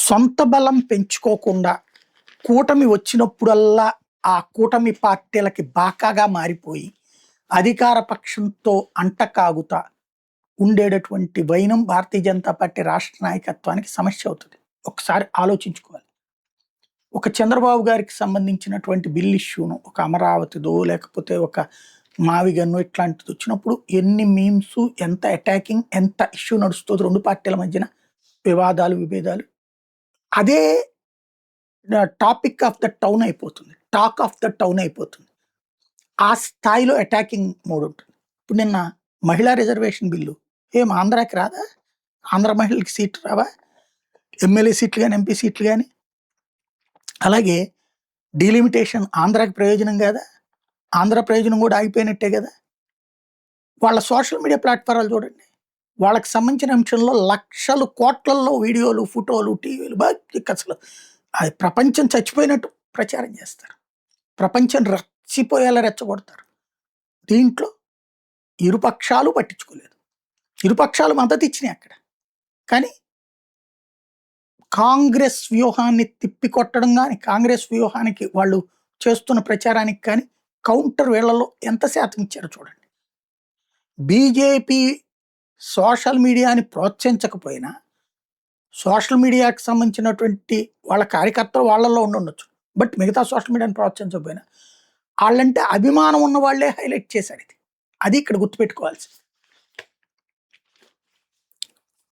సొంత బలం పెంచుకోకుండా కూటమి వచ్చినప్పుడల్లా ఆ కూటమి పార్టీలకి బాకాగా మారిపోయి అధికార పక్షంతో అంటకాగుతా ఉండేటటువంటి వైనం భారతీయ జనతా పార్టీ రాష్ట్ర నాయకత్వానికి సమస్య అవుతుంది. ఒకసారి ఆలోచించుకోవాలి. ఒక చంద్రబాబు గారికి సంబంధించినటువంటి బిల్ ఇష్యూను, ఒక అమరావతిదో లేకపోతే ఒక మావిగన్ను ఇట్లాంటిది వచ్చినప్పుడు ఎన్ని మీమ్స్, ఎంత అటాకింగ్, ఎంత ఇష్యూ నడుస్తుందో రెండు పార్టీల మధ్యన వివాదాలు, విభేదాలు. అదే టాపిక్ ఆఫ్ ద టౌన్ అయిపోతుంది, టాక్ ఆఫ్ ద టౌన్ అయిపోతుంది. ఆ స్థాయిలో అటాకింగ్ మోడ్ ఉంటుంది. ఇప్పుడు నిన్న మహిళా రిజర్వేషన్ బిల్లు ఏం ఆంధ్రాకి రాదా? ఆంధ్ర మహిళలకి సీట్లు రావా? ఎమ్మెల్యే సీట్లు కానీ, ఎంపీ సీట్లు కానీ. అలాగే డీలిమిటేషన్ ఆంధ్రాకి ప్రయోజనం కాదా? ఆంధ్ర ప్రయోజనం కూడా ఆగిపోయినట్టే కదా. వాళ్ళ సోషల్ మీడియా ప్లాట్ఫారాలు చూడండి, వాళ్ళకి సంబంధించిన అంశంలో లక్షలు కోట్లల్లో వీడియోలు, ఫోటోలు, టీవీలు బాగా అసలు అది ప్రపంచం చచ్చిపోయినట్టు ప్రచారం చేస్తారు. ప్రపంచం రెచ్చిపోయేలా రెచ్చగొడతారు. దీంట్లో ఇరుపక్షాలు పట్టించుకోలేదు. ఇరుపక్షాలు మద్దతు ఇచ్చినాయి అక్కడ. కానీ కాంగ్రెస్ వ్యూహాన్ని తిప్పికొట్టడం కానీ, కాంగ్రెస్ వ్యూహానికి వాళ్ళు చేస్తున్న ప్రచారానికి కానీ కౌంటర్ వీళ్లలో ఎంత శాతం ఇచ్చారో చూడండి. బీజేపీ సోషల్ మీడియాని ప్రోత్సహించకపోయినా సోషల్ మీడియాకి సంబంధించినటువంటి వాళ్ళ కార్యకర్తలు వాళ్ళల్లో ఉండొచ్చు. బట్ మిగతా సోషల్ మీడియాని ప్రోత్సహించకపోయినా వాళ్ళంటే అభిమానం ఉన్న వాళ్ళే హైలైట్ చేశారు. ఇది అది ఇక్కడ గుర్తుపెట్టుకోవాల్సింది.